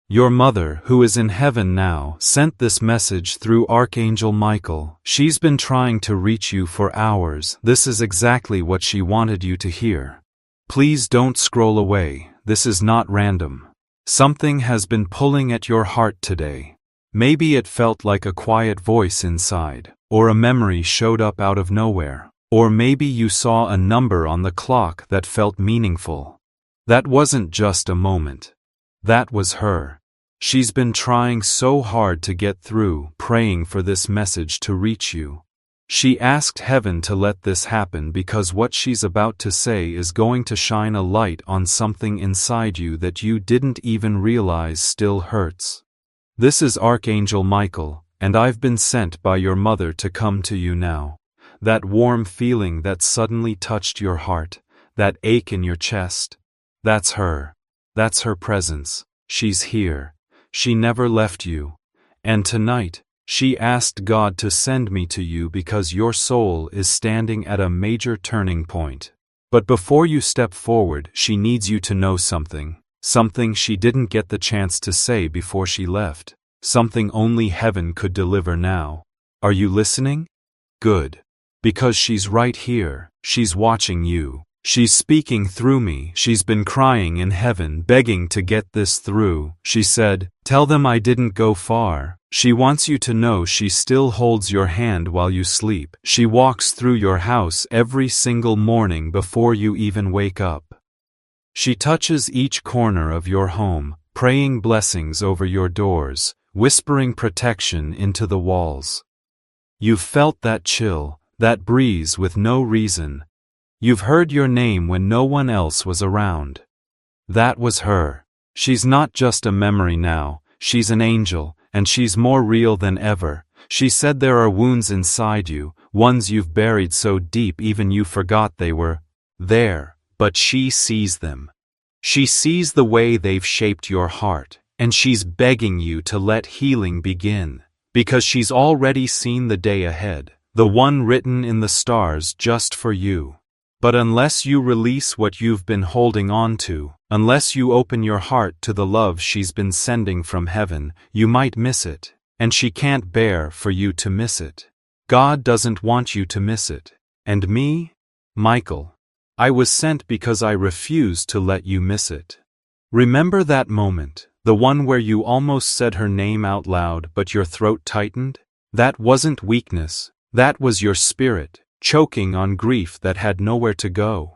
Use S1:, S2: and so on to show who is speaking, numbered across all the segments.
S1: Your mother, who is in heaven now, sent this message through Archangel Michael. She's been trying to reach you for hours. This is exactly what she wanted you to hear. Please don't scroll away. This is not random. Something has been pulling at your heart today. Maybe it felt like a quiet voice inside, or a memory showed up out of nowhere, or maybe you saw a number on the clock that felt meaningful. That wasn't just a moment. That was her. She's been trying so hard to get through, praying for this message to reach you. She asked heaven to let this happen because what she's about to say is going to shine a light on something inside you that you didn't even realize still hurts. This is Archangel Michael, and I've been sent by your mother to come to you now. That warm feeling that suddenly touched your heart, that ache in your chest, that's her. That's her presence. She's here. She never left you. And tonight, she asked God to send me to you because your soul is standing at a major turning point. But before you step forward, she needs you to know something. Something she didn't get the chance to say before she left. Something only heaven could deliver now. Are you listening? Good. Because she's right here. She's watching you. She's speaking through me. She's been crying in heaven, begging to get this through. She said, "Tell them I didn't go far." She wants you to know she still holds your hand while you sleep. She walks through your house every single morning before you even wake up. She touches each corner of your home, praying blessings over your doors, whispering protection into the walls. You've felt that chill, that breeze with no reason. You've heard your name when no one else was around. That was her. She's not just a memory now, she's an angel, and she's more real than ever. She said there are wounds inside you, ones you've buried so deep even you forgot they were there, but she sees them. She sees the way they've shaped your heart, and she's begging you to let healing begin, because she's already seen the day ahead, the one written in the stars just for you. But unless you release what you've been holding on to, unless you open your heart to the love she's been sending from heaven, you might miss it, and she can't bear for you to miss it. God doesn't want you to miss it. And me? Michael. I was sent because I refused to let you miss it. Remember that moment, the one where you almost said her name out loud but your throat tightened? That wasn't weakness, that was your spirit, choking on grief that had nowhere to go.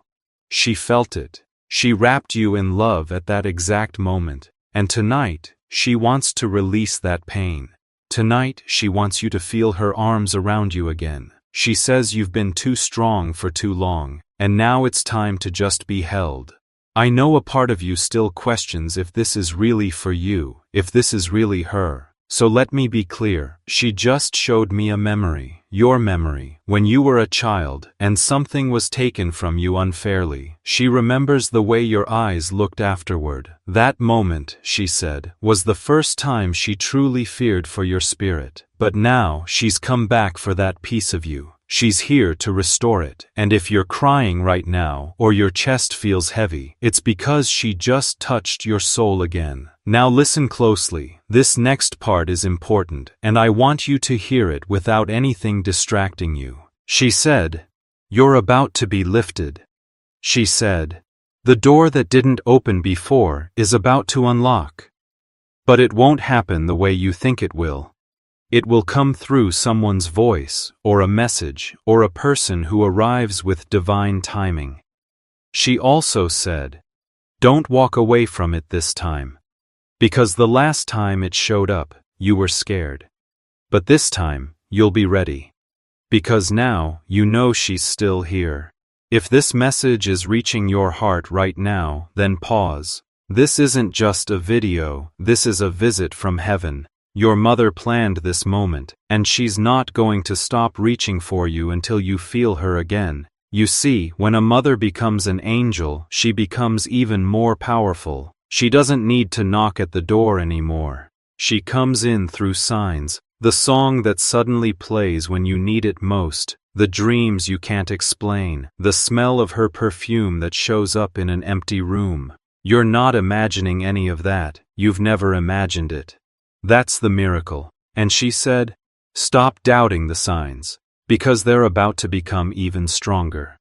S1: She felt it. She wrapped you in love at that exact moment, and tonight, she wants to release that pain. Tonight, she wants you to feel her arms around you again. She says you've been too strong for too long, and now it's time to just be held. I know a part of you still questions if this is really for you, if this is really her. So let me be clear, she just showed me a memory, your memory, when you were a child, and something was taken from you unfairly. She remembers the way your eyes looked afterward. That moment, she said, was the first time she truly feared for your spirit. But now, she's come back for that piece of you. She's here to restore it. And if you're crying right now, or your chest feels heavy, it's because she just touched your soul again. Now listen closely. This next part is important, and I want you to hear it without anything distracting you. She said, "You're about to be lifted." She said, "The door that didn't open before is about to unlock." But it won't happen the way you think it will. It will come through someone's voice, or a message, or a person who arrives with divine timing. She also said, "Don't walk away from it this time. Because the last time it showed up, you were scared. But this time, you'll be ready. Because now, you know she's still here." If this message is reaching your heart right now, then pause. This isn't just a video, this is a visit from heaven. Your mother planned this moment, and she's not going to stop reaching for you until you feel her again. You see, when a mother becomes an angel, she becomes even more powerful. She doesn't need to knock at the door anymore. She comes in through signs, the song that suddenly plays when you need it most, the dreams you can't explain, the smell of her perfume that shows up in an empty room. You're not imagining any of that, you've never imagined it. That's the miracle. And she said, stop doubting the signs, because they're about to become even stronger.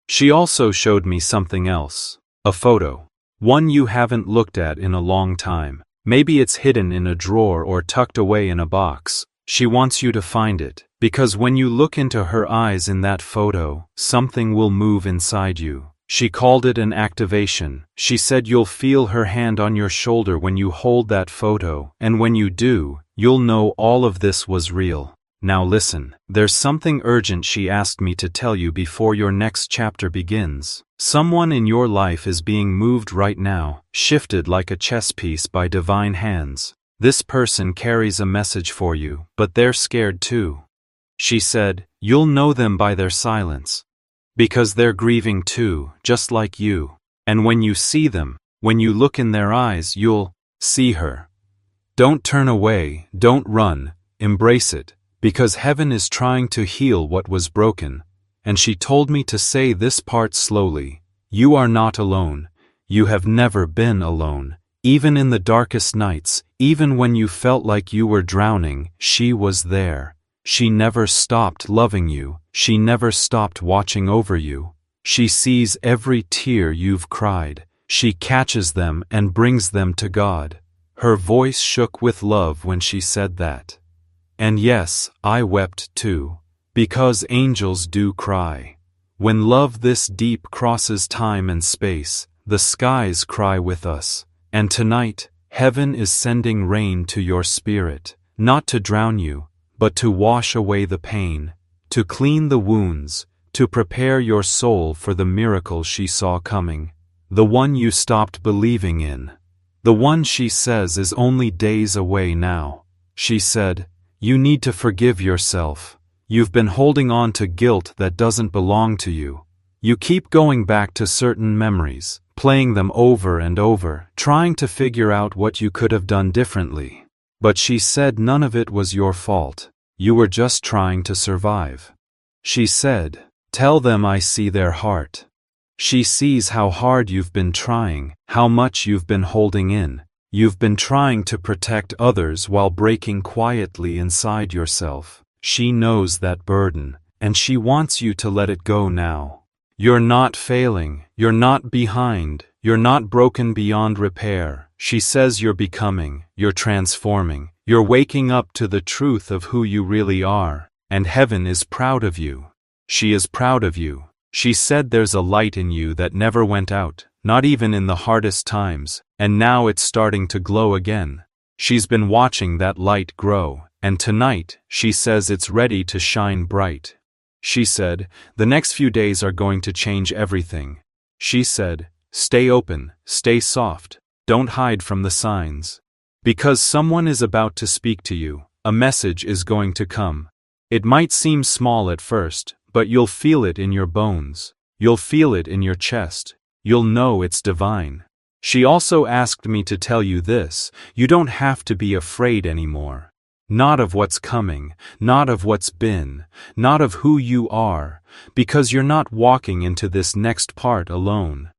S1: She also showed me something else, a photo. One you haven't looked at in a long time. Maybe it's hidden in a drawer or tucked away in a box. She wants you to find it, because when you look into her eyes in that photo, something will move inside you. She called it an activation. She said you'll feel her hand on your shoulder when you hold that photo, and when you do, you'll know all of this was real. Now listen, there's something urgent she asked me to tell you before your next chapter begins. Someone in your life is being moved right now, shifted like a chess piece by divine hands. This person carries a message for you, but they're scared too. She said, you'll know them by their silence. Because they're grieving too, just like you. And when you see them, when you look in their eyes, you'll see her. Don't turn away, don't run, embrace it, because heaven is trying to heal what was broken. And she told me to say this part slowly. You are not alone. You have never been alone. Even in the darkest nights, even when you felt like you were drowning, she was there. She never stopped loving you. She never stopped watching over you. She sees every tear you've cried. She catches them and brings them to God. Her voice shook with love when she said that. And yes, I wept too. Because angels do cry. When love this deep crosses time and space, the skies cry with us. And tonight, heaven is sending rain to your spirit, not to drown you, but to wash away the pain, to clean the wounds, to prepare your soul for the miracle she saw coming, the one you stopped believing in, the one she says is only days away now. She said, you need to forgive yourself. You've been holding on to guilt that doesn't belong to you. You keep going back to certain memories, playing them over and over, trying to figure out what you could have done differently. But she said none of it was your fault. You were just trying to survive. She said, tell them I see their heart. She sees how hard you've been trying, how much you've been holding in. You've been trying to protect others while breaking quietly inside yourself. She knows that burden, and she wants you to let it go now. You're not failing, you're not behind, you're not broken beyond repair. She says you're becoming, you're transforming, you're waking up to the truth of who you really are, and heaven is proud of you. She is proud of you. She said there's a light in you that never went out, not even in the hardest times, and now it's starting to glow again. She's been watching that light grow, and tonight, she says it's ready to shine bright. She said, the next few days are going to change everything. She said, stay open, stay soft, don't hide from the signs. Because someone is about to speak to you, a message is going to come. It might seem small at first, but you'll feel it in your bones. You'll feel it in your chest. You'll know it's divine. She also asked me to tell you this, you don't have to be afraid anymore. Not of what's coming, not of what's been, not of who you are, because you're not walking into this next part alone.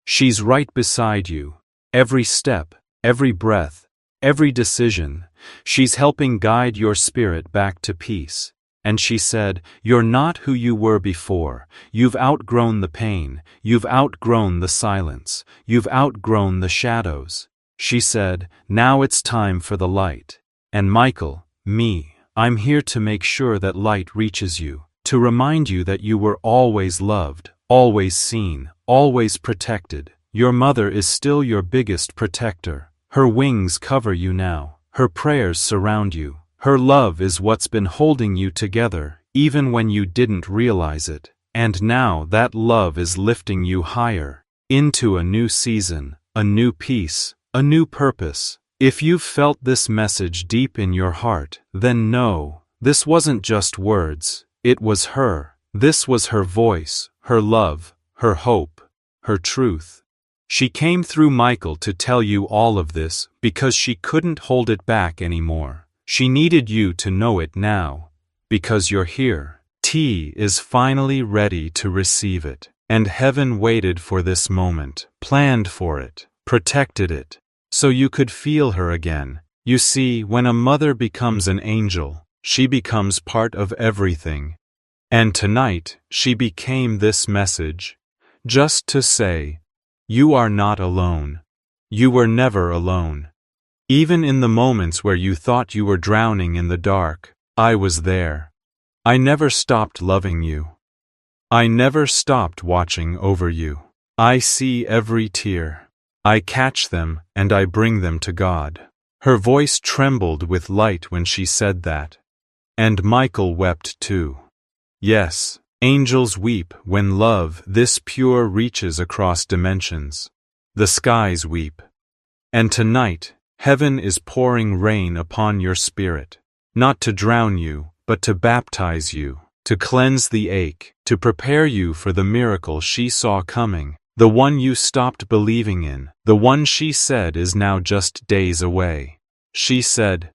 S1: She's right beside you. Every step, every breath, every decision, she's helping guide your spirit back to peace. And she said, you're not who you were before. You've outgrown the pain. You've outgrown the silence. You've outgrown the shadows. She said, now it's time for the light. And Michael, me, I'm here to make sure that light reaches you, to remind you that you were always loved, always seen, always protected. Your mother is still your biggest protector. Her wings cover you now. Her prayers surround you. Her love is what's been holding you together, even when you didn't realize it. And now that love is lifting you higher, into a new season, a new peace, a new purpose. If you've felt this message deep in your heart, then know, this wasn't just words, it was her. This was her voice, her love, her hope, her truth. She came through Michael to tell you all of this because she couldn't hold it back anymore. She needed you to know it now, because you're here. T is finally ready to receive it. And heaven waited for this moment, planned for it, protected it, so you could feel her again. You see, when a mother becomes an angel, she becomes part of everything. And tonight, she became this message, just to say, you are not alone. You were never alone. Even in the moments where you thought you were drowning in the dark, I was there. I never stopped loving you. I never stopped watching over you. I see every tear. I catch them and I bring them to God. Her voice trembled with light when she said that. And Michael wept too. Yes, angels weep when love this pure reaches across dimensions. The skies weep. And tonight, heaven is pouring rain upon your spirit, not to drown you, but to baptize you, to cleanse the ache, to prepare you for the miracle she saw coming, the one you stopped believing in, the one she said is now just days away. She said,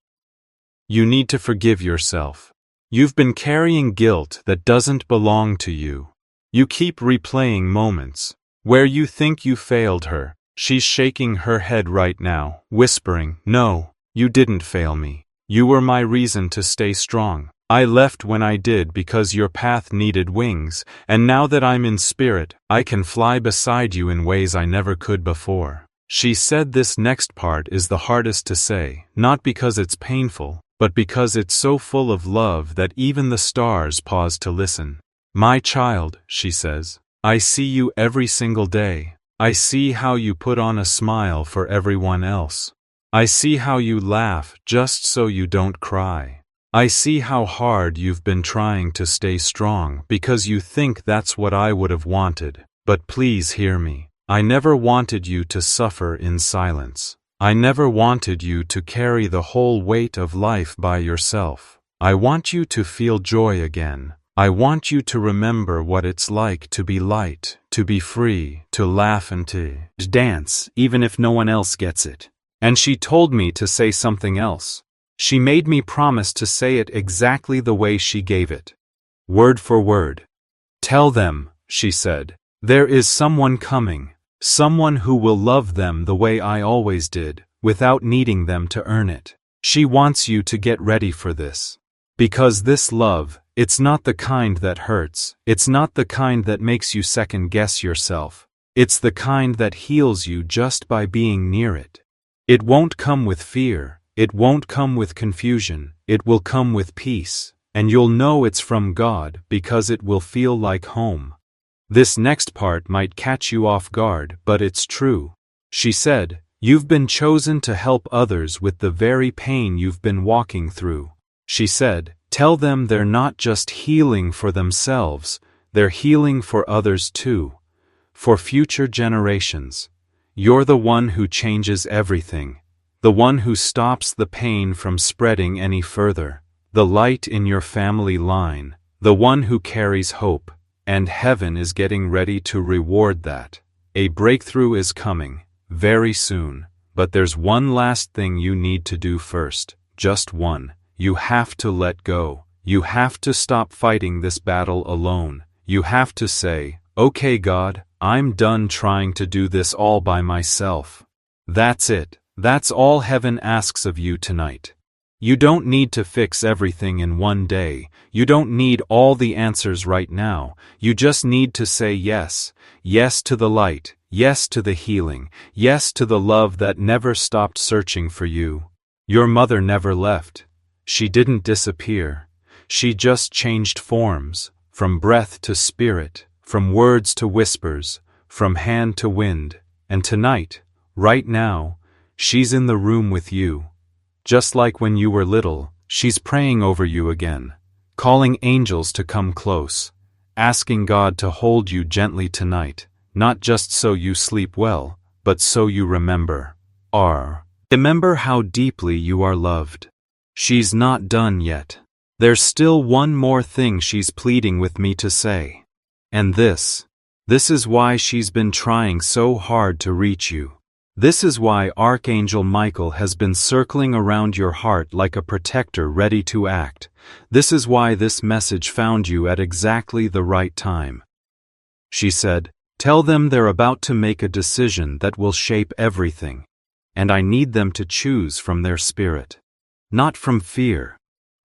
S1: you need to forgive yourself. You've been carrying guilt that doesn't belong to you. You keep replaying moments where you think you failed her. She's shaking her head right now, whispering, no, you didn't fail me. You were my reason to stay strong. I left when I did because your path needed wings, and now that I'm in spirit, I can fly beside you in ways I never could before. She said this next part is the hardest to say, not because it's painful, but because it's so full of love that even the stars pause to listen. My child, she says, I see you every single day. I see how you put on a smile for everyone else. I see how you laugh just so you don't cry. I see how hard you've been trying to stay strong because you think that's what I would have wanted. But please hear me. I never wanted you to suffer in silence. I never wanted you to carry the whole weight of life by yourself. I want you to feel joy again. I want you to remember what it's like to be light, to be free, to laugh and to dance, even if no one else gets it. And she told me to say something else. She made me promise to say it exactly the way she gave it. Word for word. Tell them, she said, there is someone coming, someone who will love them the way I always did, without needing them to earn it. She wants you to get ready for this. Because this love, it's not the kind that hurts, it's not the kind that makes you second-guess yourself. It's the kind that heals you just by being near it. It won't come with fear, it won't come with confusion, it will come with peace, and you'll know it's from God because it will feel like home. This next part might catch you off guard, but it's true. She said, you've been chosen to help others with the very pain you've been walking through. She said, tell them they're not just healing for themselves, they're healing for others too. For future generations. You're the one who changes everything. The one who stops the pain from spreading any further. The light in your family line. The one who carries hope. And heaven is getting ready to reward that. A breakthrough is coming, very soon. But there's one last thing you need to do first. Just one. You have to let go. You have to stop fighting this battle alone. You have to say, okay God, I'm done trying to do this all by myself. That's it. That's all heaven asks of you tonight. You don't need to fix everything in one day. You don't need all the answers right now. You just need to say yes. Yes to the light. Yes to the healing. Yes to the love that never stopped searching for you. Your mother never left. She didn't disappear. She just changed forms, from breath to spirit, from words to whispers, from hand to wind, and tonight, right now, she's in the room with you. Just like when you were little, she's praying over you again, calling angels to come close, asking God to hold you gently tonight, not just so you sleep well, but so you remember. Remember how deeply you are loved. She's not done yet. There's still one more thing she's pleading with me to say. And this is why she's been trying so hard to reach you. This is why Archangel Michael has been circling around your heart like a protector ready to act. This is why this message found you at exactly the right time. she said. Tell them they're about to make a decision that will shape everything. And I need them to choose from their spirit. Not from fear.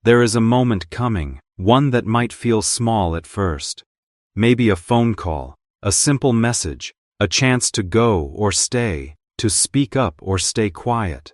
S1: There is a moment coming, one that might feel small at first. Maybe a phone call, a simple message, a chance to go or stay, to speak up or stay quiet.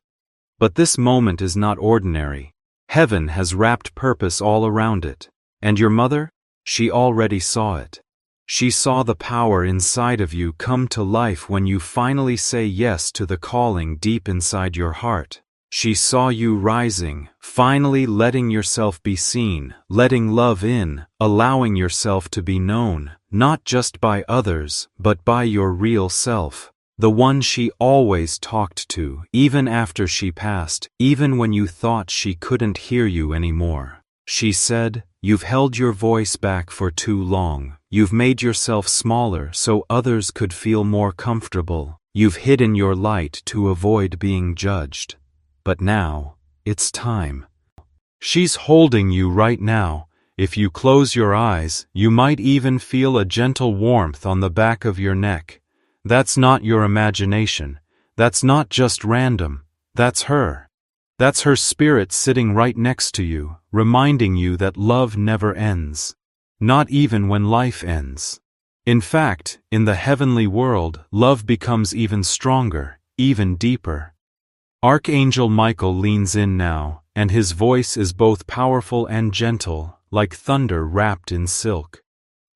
S1: But this moment is not ordinary. Heaven has wrapped purpose all around it. And your mother? She already saw it. She saw the power inside of you come to life when you finally say yes to the calling deep inside your heart. She saw you rising, finally letting yourself be seen, letting love in, allowing yourself to be known, not just by others, but by your real self. The one she always talked to, even after she passed, even when you thought she couldn't hear you anymore. She said, "You've held your voice back for too long. You've made yourself smaller so others could feel more comfortable. You've hidden your light to avoid being judged. But now, it's time." She's holding you right now. If you close your eyes, you might even feel a gentle warmth on the back of your neck. That's not your imagination. That's not just random. That's her. That's her spirit sitting right next to you, reminding you that love never ends. Not even when life ends. In fact, in the heavenly world, love becomes even stronger, even deeper. Archangel Michael leans in now, and his voice is both powerful and gentle, like thunder wrapped in silk.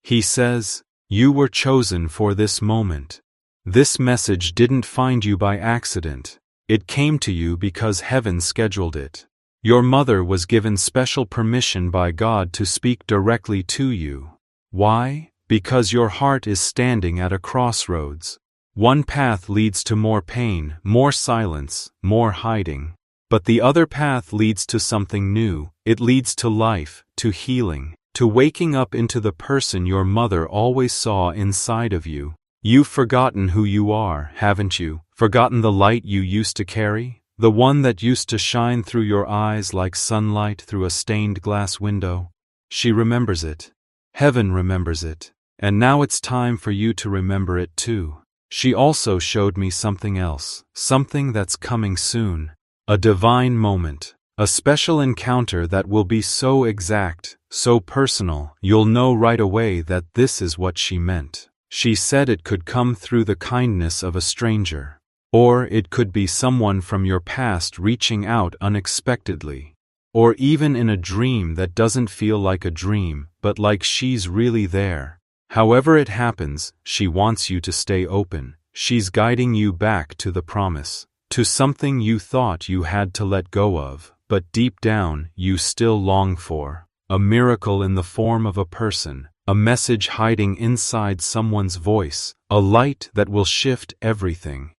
S1: He says, "You were chosen for this moment. This message didn't find you by accident. It came to you because heaven scheduled it. Your mother was given special permission by God to speak directly to you. Why? Because your heart is standing at a crossroads. One path leads to more pain, more silence, more hiding. But the other path leads to something new. It leads to life, to healing, to waking up into the person your mother always saw inside of you. You've forgotten who you are, haven't you? Forgotten the light you used to carry? The one that used to shine through your eyes like sunlight through a stained glass window? She remembers it. Heaven remembers it. And now it's time for you to remember it too. She also showed me something else, something that's coming soon. A divine moment. A special encounter that will be so exact, so personal, you'll know right away that this is what she meant. She said it could come through the kindness of a stranger. Or it could be someone from your past reaching out unexpectedly. Or even in a dream that doesn't feel like a dream, but like she's really there. However it happens, she wants you to stay open. She's guiding you back to the promise, to something you thought you had to let go of, but deep down you still long for. A miracle in the form of a person, a message hiding inside someone's voice, a light that will shift everything.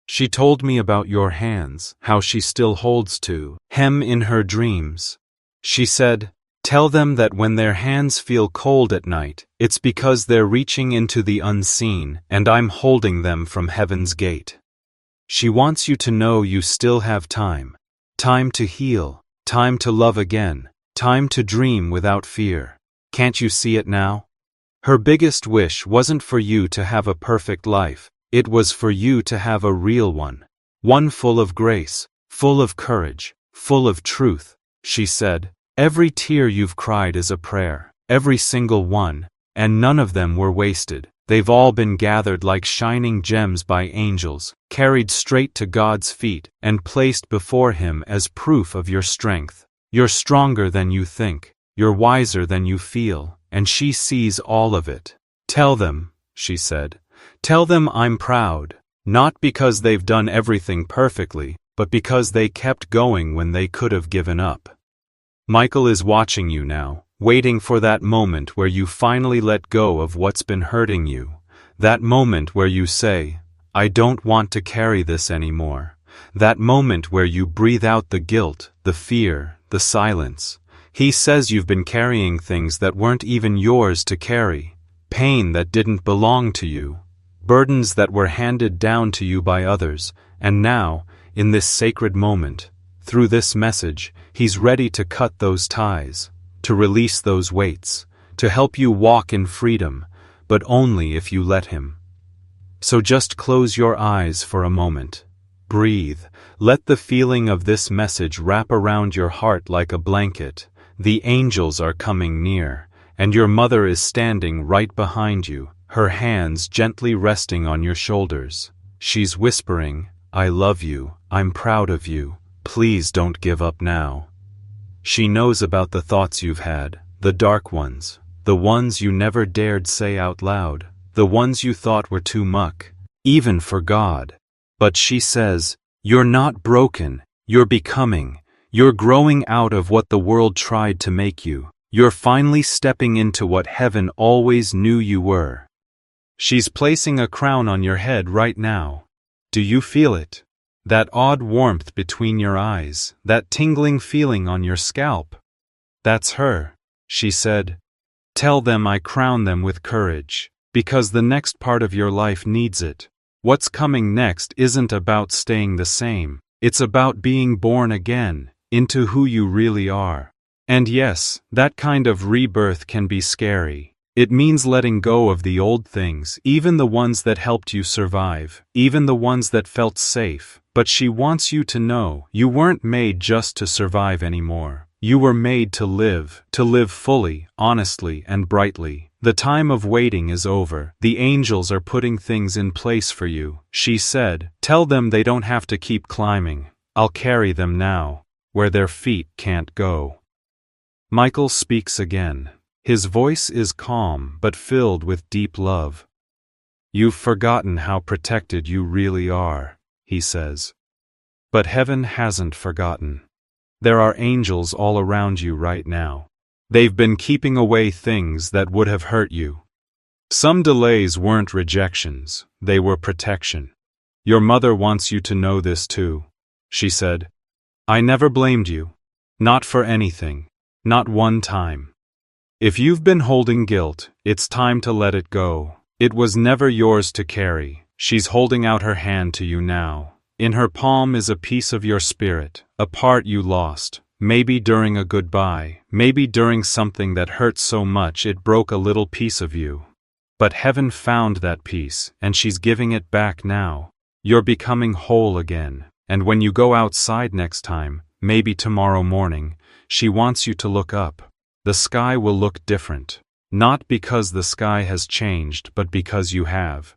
S1: She told me about your hands, how she still holds to hem in her dreams. She said, "Tell them that when their hands feel cold at night, it's because they're reaching into the unseen, and I'm holding them from heaven's gate." She wants you to know you still have time. Time to heal, time to love again, time to dream without fear. Can't you see it now? Her biggest wish wasn't for you to have a perfect life. It was for you to have a real one. One full of grace, full of courage, full of truth. She said, "Every tear you've cried is a prayer, every single one, and none of them were wasted. They've all been gathered like shining gems by angels, carried straight to God's feet, and placed before Him as proof of your strength. You're stronger than you think, you're wiser than you feel, and she sees all of it. Tell them," she said, "tell them I'm proud, not because they've done everything perfectly, but because they kept going when they could have given up." Michael is watching you now, waiting for that moment where you finally let go of what's been hurting you. That moment where you say, "I don't want to carry this anymore." That moment where you breathe out the guilt, the fear, the silence. He says you've been carrying things that weren't even yours to carry, pain that didn't belong to you, burdens that were handed down to you by others, and now, in this sacred moment, through this message, He's ready to cut those ties, to release those weights, to help you walk in freedom, but only if you let him. So just close your eyes for a moment. Breathe. Let the feeling of this message wrap around your heart like a blanket. The angels are coming near, and your mother is standing right behind you, her hands gently resting on your shoulders. She's whispering, "I love you, I'm proud of you, please don't give up now." She knows about the thoughts you've had, the dark ones, the ones you never dared say out loud, the ones you thought were too much, even for God. But she says, "You're not broken, you're becoming, you're growing out of what the world tried to make you, you're finally stepping into what heaven always knew you were." She's placing a crown on your head right now. Do you feel it? That odd warmth between your eyes, that tingling feeling on your scalp? That's her, she said. Tell them I crown them with courage, because the next part of your life needs it. What's coming next isn't about staying the same, it's about being born again, into who you really are. And yes, that kind of rebirth can be scary. It means letting go of the old things, even the ones that helped you survive, even the ones that felt safe. But she wants you to know, you weren't made just to survive anymore. You were made to live fully, honestly, and brightly. The time of waiting is over. The angels are putting things in place for you, she said. Tell them they don't have to keep climbing. I'll carry them now, where their feet can't go. Michael speaks again. His voice is calm but filled with deep love. You've forgotten how protected you really are, he says. But heaven hasn't forgotten. There are angels all around you right now. They've been keeping away things that would have hurt you. Some delays weren't rejections, they were protection. Your mother wants you to know this too, she said. I never blamed you. Not for anything. Not one time. If you've been holding guilt, it's time to let it go. It was never yours to carry. She's holding out her hand to you now. In her palm is a piece of your spirit, a part you lost, maybe during a goodbye, maybe during something that hurt so much it broke a little piece of you. But heaven found that piece, and she's giving it back now. You're becoming whole again, and when you go outside next time, maybe tomorrow morning, she wants you to look up. The sky will look different, not because the sky has changed, but because you have.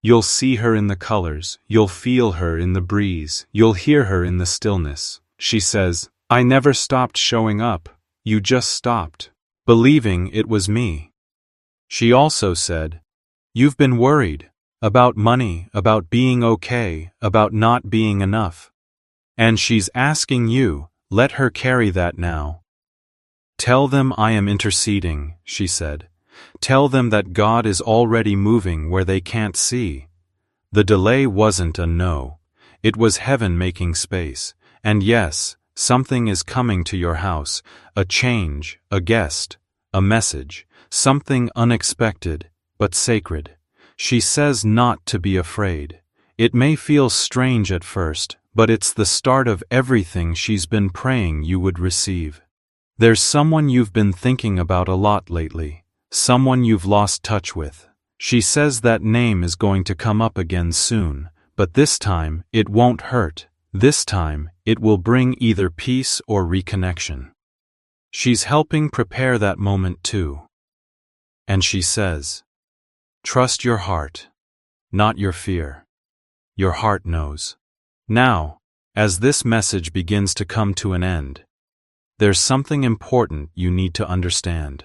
S1: You'll see her in the colors, you'll feel her in the breeze, you'll hear her in the stillness. She says, I never stopped showing up, you just stopped believing it was me. She also said, you've been worried about money, about being okay, about not being enough. And she's asking you, let her carry that now. Tell them I am interceding, she said. Tell them that God is already moving where they can't see. The delay wasn't a no. It was heaven making space. And yes, something is coming to your house, a change, a guest, a message, something unexpected, but sacred. She says not to be afraid. It may feel strange at first, but it's the start of everything she's been praying you would receive. There's someone you've been thinking about a lot lately, someone you've lost touch with. She says that name is going to come up again soon, but this time, it won't hurt. This time, it will bring either peace or reconnection. She's helping prepare that moment too. And she says, trust your heart, not your fear. Your heart knows. Now, as this message begins to come to an end, there's something important you need to understand.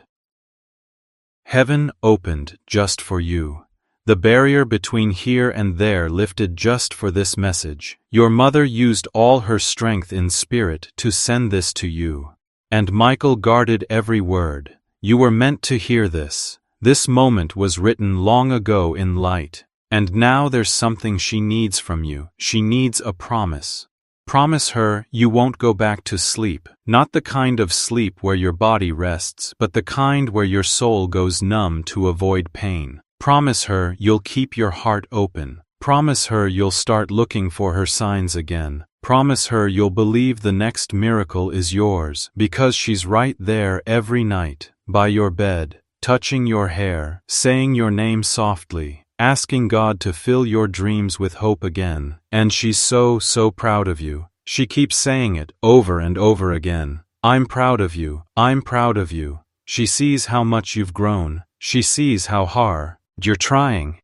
S1: Heaven opened just for you. The barrier between here and there lifted just for this message. Your mother used all her strength in spirit to send this to you. And Michael guarded every word. You were meant to hear this. This moment was written long ago in light. And now there's something she needs from you. She needs a promise. Promise her you won't go back to sleep, not the kind of sleep where your body rests, but the kind where your soul goes numb to avoid pain. Promise her you'll keep your heart open. Promise her you'll start looking for her signs again. Promise her you'll believe the next miracle is yours, because she's right there every night, by your bed, touching your hair, saying your name softly, asking God to fill your dreams with hope again. And she's so proud of you. She keeps saying it over and over again. I'm proud of you. I'm proud of you. She sees how much you've grown. She sees how hard you're trying.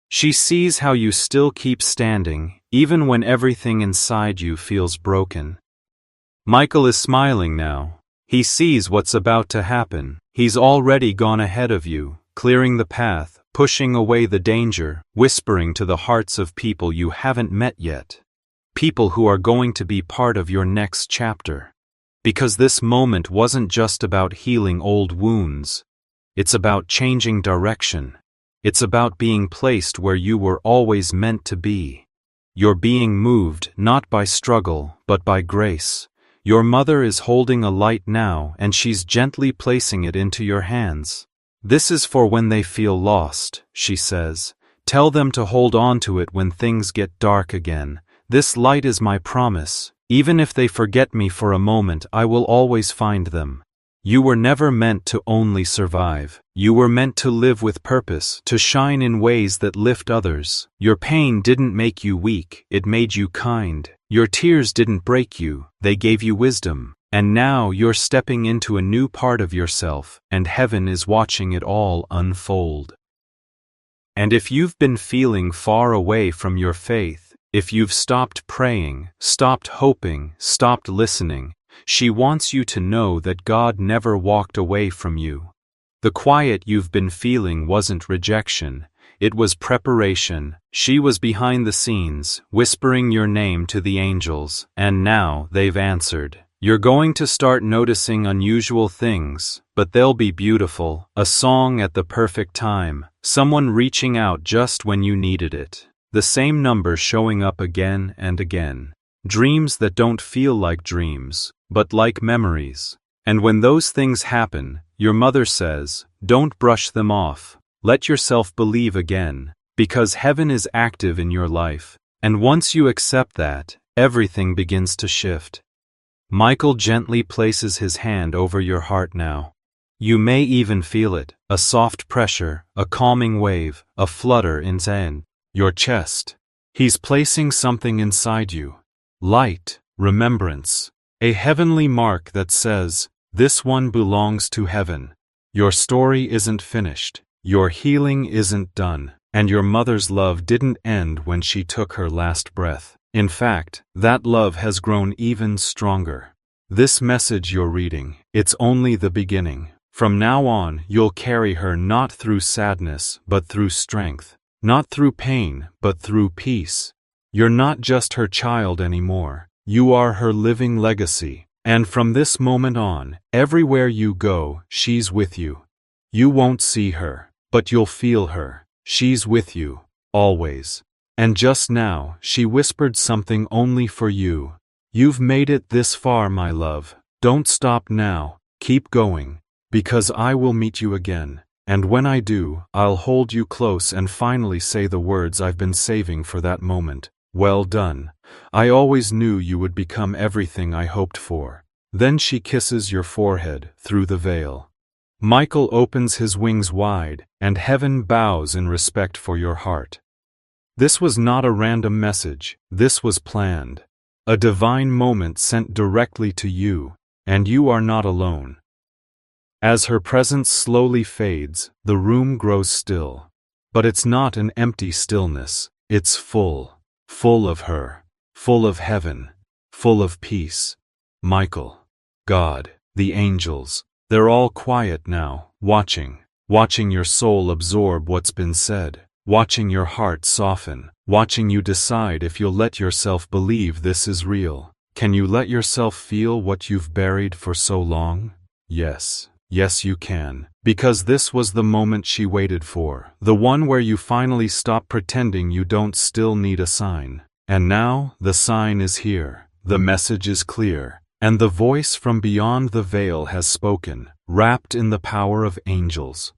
S1: She sees how you still keep standing, even when everything inside you feels broken. Michael is smiling now. He sees what's about to happen. He's already gone ahead of you, clearing the path, pushing away the danger, whispering to the hearts of people you haven't met yet. People who are going to be part of your next chapter. Because this moment wasn't just about healing old wounds. It's about changing direction. It's about being placed where you were always meant to be. You're being moved not by struggle, but by grace. Your mother is holding a light now, and she's gently placing it into your hands. This is for when they feel lost, she says. Tell them to hold on to it when things get dark again. This light is my promise. Even if they forget me for a moment, I will always find them. You were never meant to only survive. You were meant to live with purpose, to shine in ways that lift others. Your pain didn't make you weak, it made you kind. Your tears didn't break you, they gave you wisdom. And now you're stepping into a new part of yourself, and heaven is watching it all unfold. And if you've been feeling far away from your faith, if you've stopped praying, stopped hoping, stopped listening, she wants you to know that God never walked away from you. The quiet you've been feeling wasn't rejection, it was preparation. She was behind the scenes, whispering your name to the angels, and now they've answered. You're going to start noticing unusual things, but they'll be beautiful. A song at the perfect time, someone reaching out just when you needed it. The same number showing up again and again. Dreams that don't feel like dreams, but like memories. And when those things happen, your mother says, don't brush them off. Let yourself believe again, because heaven is active in your life. And once you accept that, everything begins to shift. Michael gently places his hand over your heart now. You may even feel it, a soft pressure, a calming wave, a flutter inside your chest. He's placing something inside you. Light, remembrance, a heavenly mark that says, this one belongs to heaven. Your story isn't finished, your healing isn't done, and your mother's love didn't end when she took her last breath. In fact, that love has grown even stronger. This message you're reading, it's only the beginning. From now on, you'll carry her not through sadness, but through strength. Not through pain, but through peace. You're not just her child anymore. You are her living legacy. And from this moment on, everywhere you go, she's with you. You won't see her, but you'll feel her. She's with you, always. And just now, she whispered something only for you. You've made it this far, my love. Don't stop now. Keep going. Because I will meet you again. And when I do, I'll hold you close and finally say the words I've been saving for that moment. Well done. I always knew you would become everything I hoped for. Then she kisses your forehead through the veil. Michael opens his wings wide, and heaven bows in respect for your heart. This was not a random message, this was planned. A divine moment sent directly to you, and you are not alone. As her presence slowly fades, the room grows still. But it's not an empty stillness, it's full of her, full of heaven, full of peace. Michael, God, the angels, they're all quiet now, watching your soul absorb what's been said, watching your heart soften, watching you decide if you'll let yourself believe this is real. Can you let yourself feel what you've buried for so long? Yes. Yes, you can. Because this was the moment she waited for. The one where you finally stop pretending you don't still need a sign. And now, the sign is here. The message is clear. And the voice from beyond the veil has spoken, wrapped in the power of angels.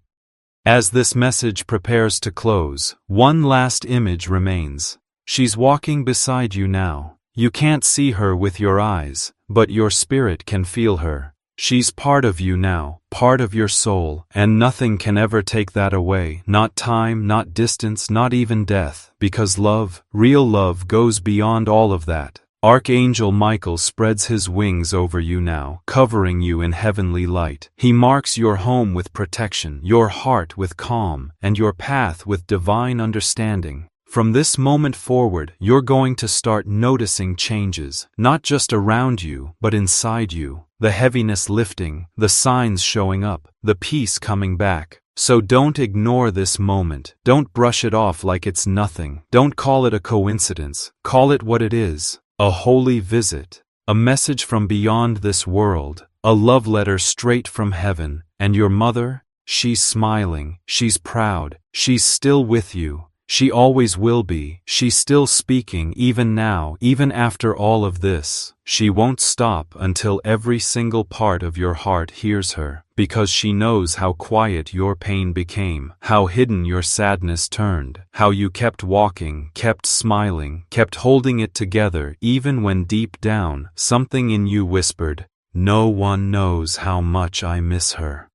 S1: As this message prepares to close, one last image remains. She's walking beside you now. You can't see her with your eyes, but your spirit can feel her. She's part of you now, part of your soul, and nothing can ever take that away, not time, not distance, not even death, because love, real love, goes beyond all of that. Archangel Michael spreads his wings over you now, covering you in heavenly light. He marks your home with protection, your heart with calm, and your path with divine understanding. From this moment forward, you're going to start noticing changes, not just around you, but inside you. The heaviness lifting, the signs showing up, the peace coming back. So don't ignore this moment. Don't brush it off like it's nothing. Don't call it a coincidence. Call it what it is. A holy visit. A message from beyond this world. A love letter straight from heaven. And your mother? She's smiling. She's proud. She's still with you. She always will be. She's still speaking even now, even after all of this. She won't stop until every single part of your heart hears her, because she knows how quiet your pain became, how hidden your sadness turned, how you kept walking, kept smiling, kept holding it together even when deep down, something in you whispered, "No one knows how much I miss her."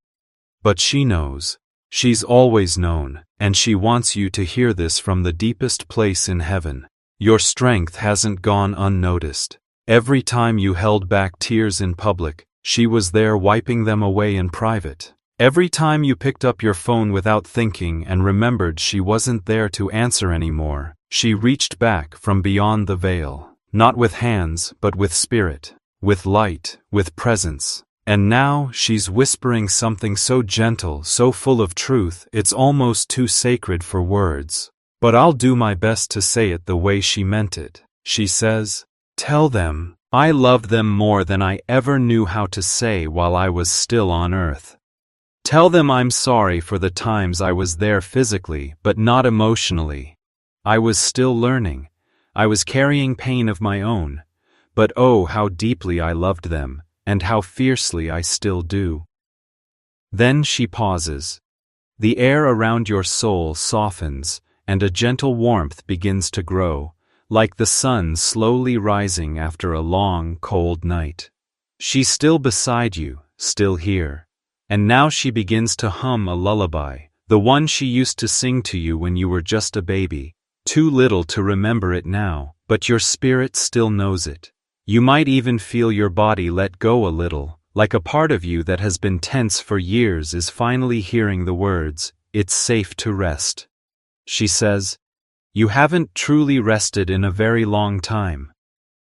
S1: But she knows. She's always known, and she wants you to hear this from the deepest place in heaven. Your strength hasn't gone unnoticed. Every time you held back tears in public, she was there wiping them away in private. Every time you picked up your phone without thinking and remembered she wasn't there to answer anymore, she reached back from beyond the veil, not with hands but with spirit, with light, with presence. And now she's whispering something so gentle, so full of truth, it's almost too sacred for words. But I'll do my best to say it the way she meant it. She says, "Tell them, I loved them more than I ever knew how to say while I was still on earth. Tell them I'm sorry for the times I was there physically, but not emotionally. I was still learning. I was carrying pain of my own. But oh, how deeply I loved them. And how fiercely I still do." Then she pauses. The air around your soul softens, and a gentle warmth begins to grow, like the sun slowly rising after a long, cold night. She's still beside you, still here. And now she begins to hum a lullaby, the one she used to sing to you when you were just a baby, too little to remember it now, but your spirit still knows it. You might even feel your body let go a little, like a part of you that has been tense for years is finally hearing the words, "It's safe to rest." She says, "You haven't truly rested in a very long time.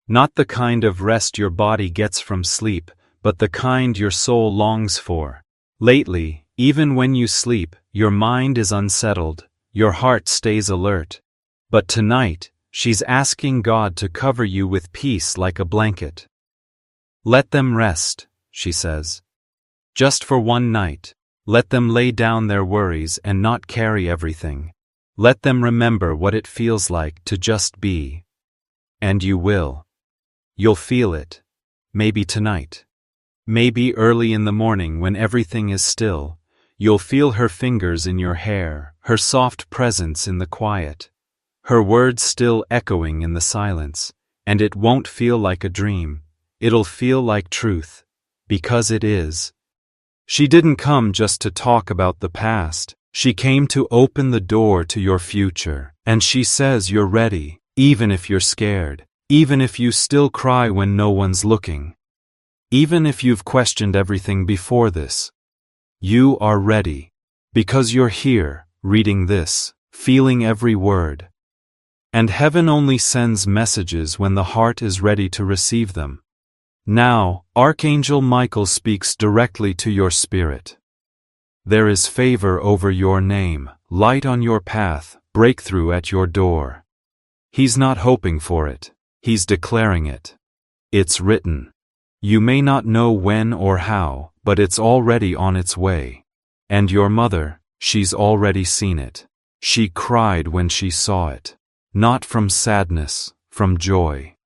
S1: Not the kind of rest your body gets from sleep, but the kind your soul longs for. Lately, even when you sleep, your mind is unsettled, your heart stays alert. But tonight, she's asking God to cover you with peace like a blanket. Let them rest," she says. "Just for one night. Let them lay down their worries and not carry everything. Let them remember what it feels like to just be. And you will. You'll feel it. Maybe tonight. Maybe early in the morning when everything is still. You'll feel her fingers in your hair, her soft presence in the quiet. Her words still echoing in the silence, and it won't feel like a dream. It'll feel like truth, because it is." She didn't come just to talk about the past. She came to open the door to your future, and she says you're ready, even if you're scared, even if you still cry when no one's looking, even if you've questioned everything before this. You are ready, because you're here, reading this, feeling every word. And heaven only sends messages when the heart is ready to receive them. Now, Archangel Michael speaks directly to your spirit. There is favor over your name, light on your path, breakthrough at your door. He's not hoping for it. He's declaring it. It's written. You may not know when or how, but it's already on its way. And your mother, she's already seen it. She cried when she saw it. Not from sadness, from joy.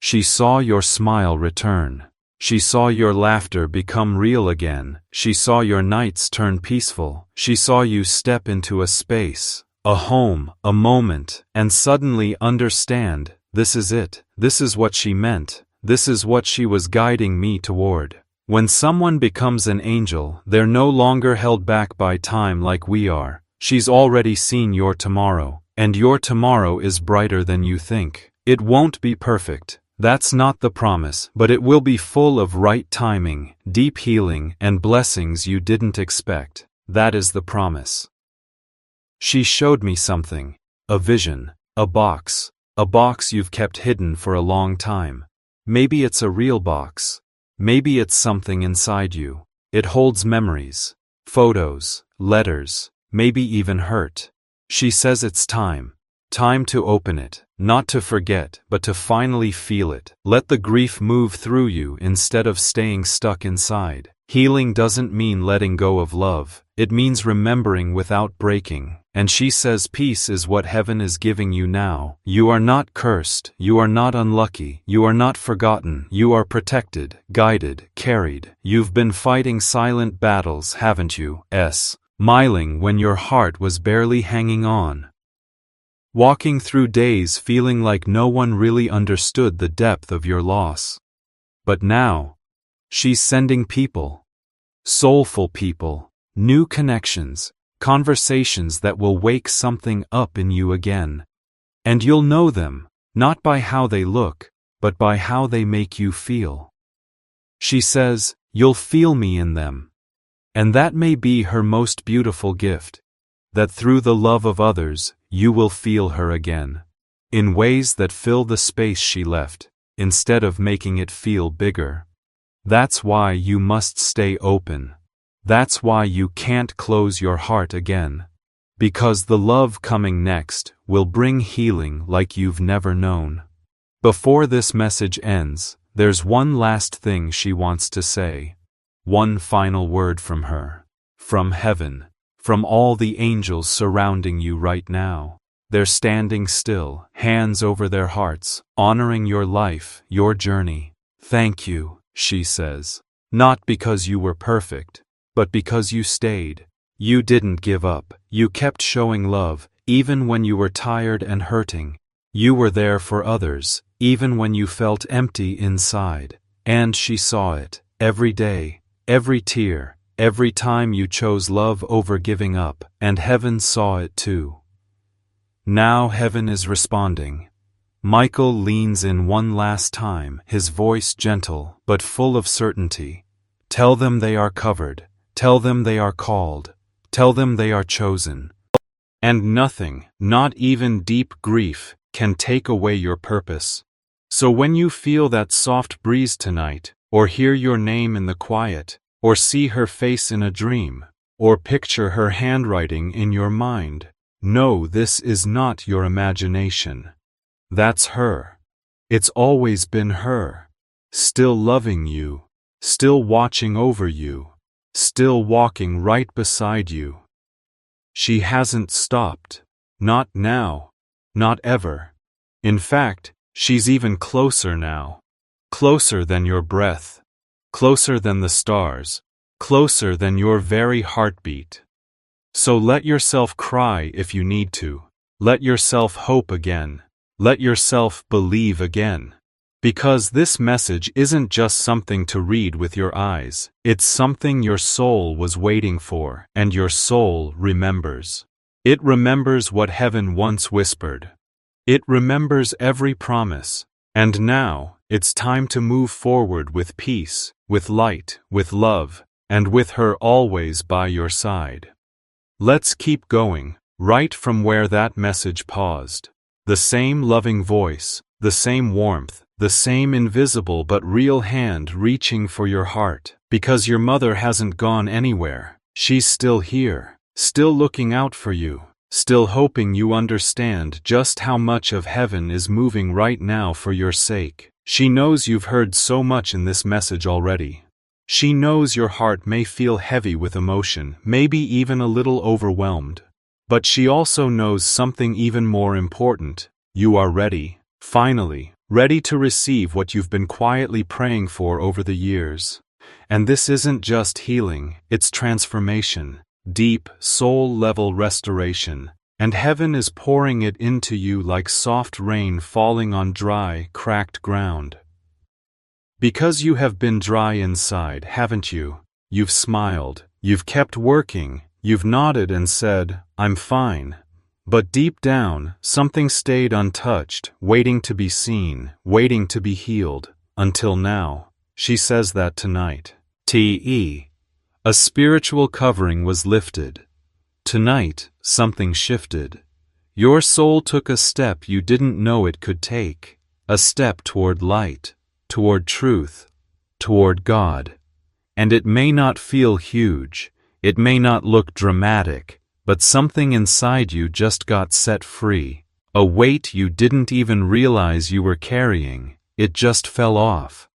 S1: She saw your smile return. She saw your laughter become real again. She saw your nights turn peaceful. She saw you step into a space, a home, a moment, and suddenly understand, this is it. This is what she meant. This is what she was guiding me toward. When someone becomes an angel, they're no longer held back by time like we are. She's already seen your tomorrow, and your tomorrow is brighter than you think. It won't be perfect, that's not the promise, but it will be full of right timing, deep healing, and blessings you didn't expect. That is the promise. She showed me something, a vision, a box you've kept hidden for a long time. Maybe it's a real box. Maybe it's something inside you. It holds memories, photos, letters, maybe even hurt. She says it's time to open it, not to forget, but to finally feel it. Let the grief move through you instead of staying stuck inside. Healing doesn't mean letting go of love, it means remembering without breaking. And she says peace is what heaven is giving you now. You are not cursed, you are not unlucky, you are not forgotten, you are protected, guided, carried. You've been fighting silent battles, haven't you? Smiling when your heart was barely hanging on. Walking through days feeling like no one really understood the depth of your loss. But now, she's sending people, soulful people, new connections, conversations that will wake something up in you again. And you'll know them, not by how they look, but by how they make you feel. She says, you'll feel me in them. And that may be her most beautiful gift, that through the love of others, you will feel her again. In ways that fill the space she left, instead of making it feel bigger. That's why you must stay open. That's why you can't close your heart again. Because the love coming next will bring healing like you've never known. Before this message ends, there's one last thing she wants to say. One final word from her. From heaven. From all the angels surrounding you right now. They're standing still, hands over their hearts, honoring your life, your journey. Thank you, she says. Not because you were perfect, but because you stayed. You didn't give up. You kept showing love, even when you were tired and hurting. You were there for others, even when you felt empty inside. And she saw it, every day, every tear, every time you chose love over giving up, and heaven saw it too. Now heaven is responding. Michael leans in one last time, his voice gentle, but full of certainty. Tell them they are covered. Tell them they are called. Tell them they are chosen. And nothing, not even deep grief, can take away your purpose. So when you feel that soft breeze tonight, or hear your name in the quiet, or see her face in a dream, or picture her handwriting in your mind, know this is not your imagination. That's her. It's always been her. Still loving you, still watching over you. Still walking right beside you. She hasn't stopped. Not now. Not ever. In fact, she's even closer now. Closer than your breath. Closer than the stars. Closer than your very heartbeat. So let yourself cry if you need to. Let yourself hope again. Let yourself believe again. Because this message isn't just something to read with your eyes, it's something your soul was waiting for, and your soul remembers. It remembers what heaven once whispered. It remembers every promise. And now, it's time to move forward with peace, with light, with love, and with her always by your side. Let's keep going, right from where that message paused. The same loving voice, the same warmth, the same invisible but real hand reaching for your heart. Because your mother hasn't gone anywhere. She's still here, still looking out for you, still hoping you understand just how much of heaven is moving right now for your sake. She knows you've heard so much in this message already. She knows your heart may feel heavy with emotion, maybe even a little overwhelmed. But she also knows something even more important. You are ready, finally. Ready to receive what you've been quietly praying for over the years. And this isn't just healing, it's transformation, deep, soul-level restoration, and heaven is pouring it into you like soft rain falling on dry, cracked ground. Because you have been dry inside, haven't you? You've smiled, you've kept working, you've nodded and said, "I'm fine." But deep down, something stayed untouched, waiting to be seen, waiting to be healed. Until now. She says that tonight. A spiritual covering was lifted. Tonight, something shifted. Your soul took a step you didn't know it could take. A step toward light, toward truth, toward God. And it may not feel huge, it may not look dramatic, but something inside you just got set free. A weight you didn't even realize you were carrying, it just fell off.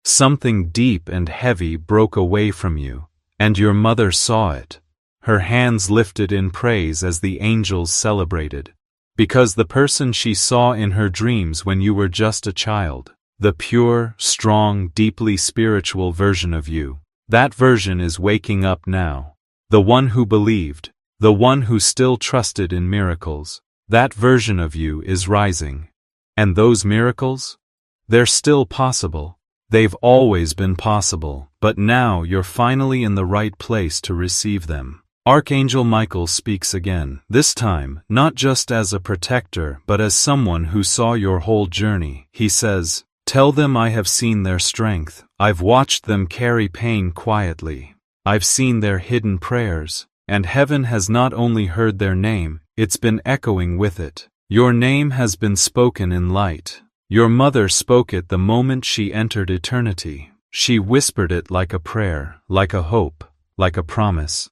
S1: Something deep and heavy broke away from you, and your mother saw it. Her hands lifted in praise as the angels celebrated. Because the person she saw in her dreams when you were just a child, the pure, strong, deeply spiritual version of you, that version is waking up now. The one who believed, the one who still trusted in miracles, that version of you is rising. And those miracles? They're still possible. They've always been possible, but now you're finally in the right place to receive them. Archangel Michael speaks again, this time not just as a protector but as someone who saw your whole journey. He says, "Tell them I have seen their strength, I've watched them carry pain quietly. I've seen their hidden prayers, and heaven has not only heard their name, it's been echoing with it. Your name has been spoken in light. Your mother spoke it the moment she entered eternity. She whispered it like a prayer, like a hope, like a promise.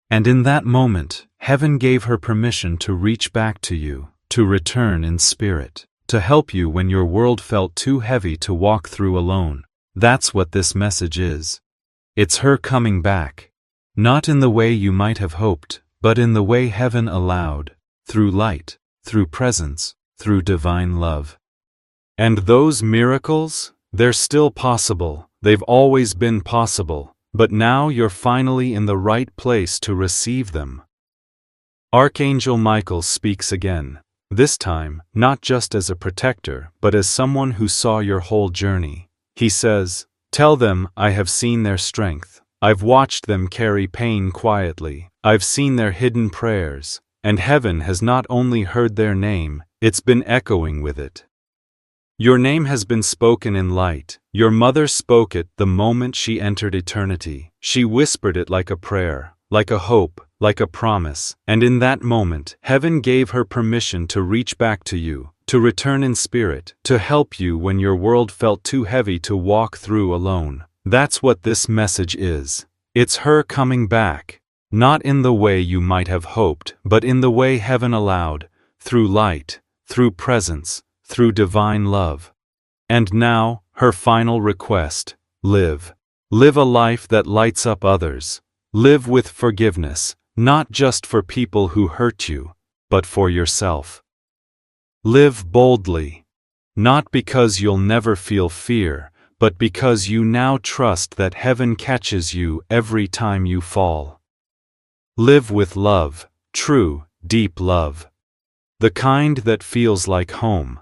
S1: And in that moment, heaven gave her permission to reach back to you, to return in spirit, to help you when your world felt too heavy to walk through alone. That's what this message is. It's her coming back. Not in the way you might have hoped, but in the way heaven allowed, through light, through presence, through divine love. And those miracles, they're still possible, they've always been possible, but now you're finally in the right place to receive them. Archangel Michael speaks again, this time not just as a protector but as someone who saw your whole journey. He says, "Tell them I have seen their strength, I've watched them carry pain quietly, I've seen their hidden prayers, and heaven has not only heard their name, it's been echoing with it. Your name has been spoken in light. Your mother spoke it the moment she entered eternity. She whispered it like a prayer, like a hope, like a promise, and in that moment, heaven gave her permission to reach back to you, to return in spirit, to help you when your world felt too heavy to walk through alone. That's what this message is. It's her coming back, not in the way you might have hoped, but in the way heaven allowed, through light, through presence, through divine love. And now, her final request, live. Live a life that lights up others. Live with forgiveness, not just for people who hurt you, but for yourself. Live boldly, not because you'll never feel fear, but because you now trust that heaven catches you every time you fall. Live with love, true, deep love. The kind that feels like home.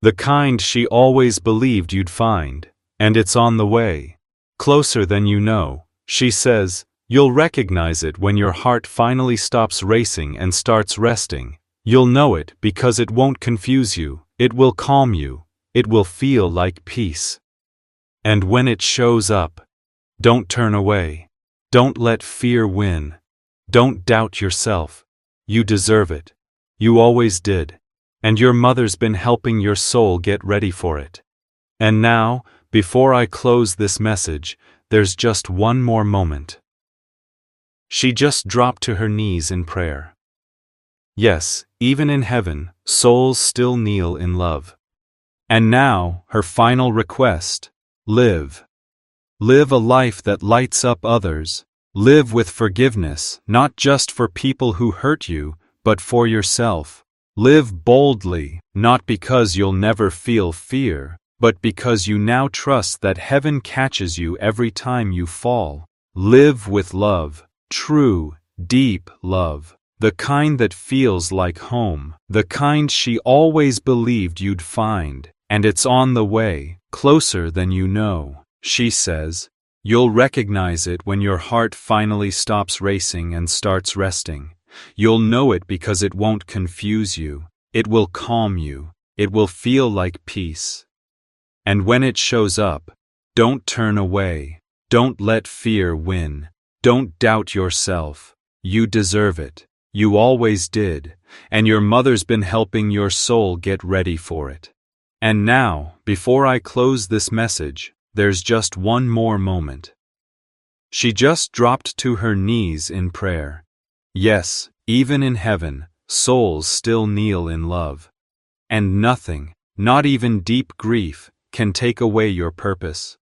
S1: The kind she always believed you'd find, and it's on the way. Closer than you know, she says. You'll recognize it when your heart finally stops racing and starts resting. You'll know it because it won't confuse you, it will calm you, it will feel like peace. And when it shows up, don't turn away. Don't let fear win. Don't doubt yourself. You deserve it. You always did. And your mother's been helping your soul get ready for it. And now, before I close this message, there's just one more moment. She just dropped to her knees in prayer. Yes, even in heaven, souls still kneel in love. And now, her final request, live. Live a life that lights up others. Live with forgiveness, not just for people who hurt you, but for yourself. Live boldly, not because you'll never feel fear, but because you now trust that heaven catches you every time you fall. Live with love, true, deep love, the kind that feels like home, the kind she always believed you'd find, and it's on the way, closer than you know, she says. You'll recognize it when your heart finally stops racing and starts resting. You'll know it because it won't confuse you. It will calm you. It will feel like peace. And when it shows up, don't turn away. Don't let fear win. Don't doubt yourself. You deserve it. You always did. And your mother's been helping your soul get ready for it. And now, before I close this message, there's just one more moment. She just dropped to her knees in prayer. Yes, even in heaven, souls still kneel in love. And nothing, not even deep grief, can take away your purpose.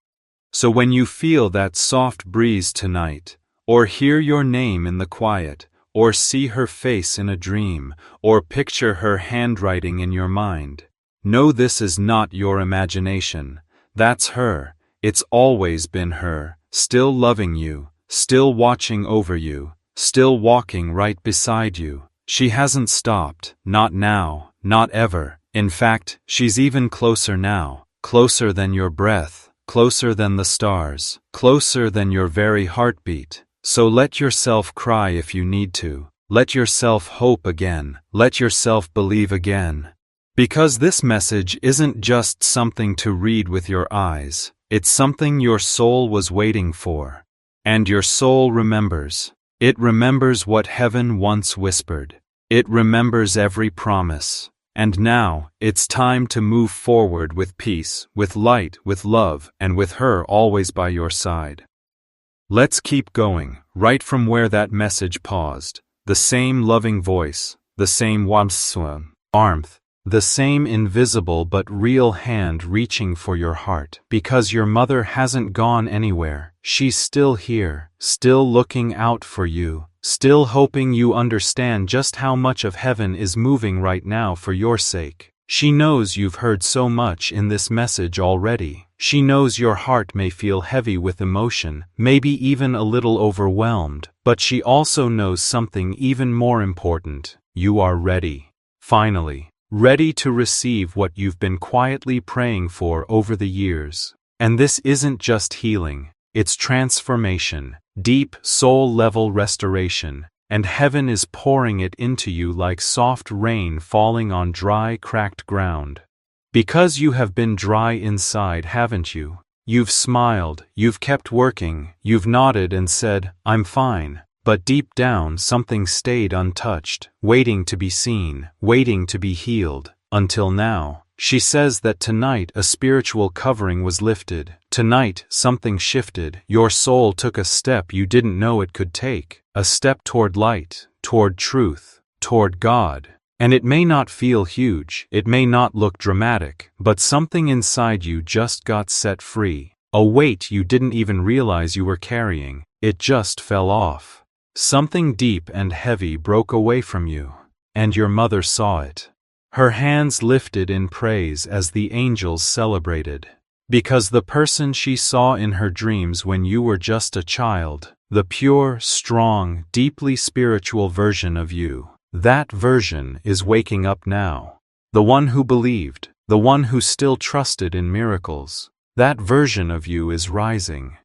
S1: So when you feel that soft breeze tonight, or hear your name in the quiet, or see her face in a dream, or picture her handwriting in your mind, know this is not your imagination. That's her. It's always been her, still loving you, still watching over you, still walking right beside you. She hasn't stopped, not now, not ever. In fact, she's even closer now, closer than your breath, closer than the stars, closer than your very heartbeat. So let yourself cry if you need to. Let yourself hope again. Let yourself believe again. Because this message isn't just something to read with your eyes. It's something your soul was waiting for. And your soul remembers. It remembers what heaven once whispered. It remembers every promise. And now, it's time to move forward with peace, with light, with love, and with her always by your side. Let's keep going, right from where that message paused. The same loving voice, the same warmth, the same invisible but real hand reaching for your heart. Because your mother hasn't gone anywhere. She's still here, still looking out for you, still hoping you understand just how much of heaven is moving right now for your sake. She knows you've heard so much in this message already. She knows your heart may feel heavy with emotion, maybe even a little overwhelmed, but she also knows something even more important. You are ready. Finally. Ready to receive what you've been quietly praying for over the years. And this isn't just healing, it's transformation, deep, soul-level restoration, and heaven is pouring it into you like soft rain falling on dry, cracked ground. Because you have been dry inside, haven't you? You've smiled, you've kept working, you've nodded and said, "I'm fine." But deep down something stayed untouched, waiting to be seen, waiting to be healed, until now. She says that tonight a spiritual covering was lifted. Tonight something shifted. Your soul took a step you didn't know it could take. A step toward light, toward truth, toward God. And it may not feel huge, it may not look dramatic, but something inside you just got set free. A weight you didn't even realize you were carrying. It just fell off. Something deep and heavy broke away from you, and your mother saw it. Her hands lifted in praise as the angels celebrated. Because the person she saw in her dreams when you were just a child, the pure, strong, deeply spiritual version of you, that version is waking up now. The one who believed, the one who still trusted in miracles, that version of you is rising.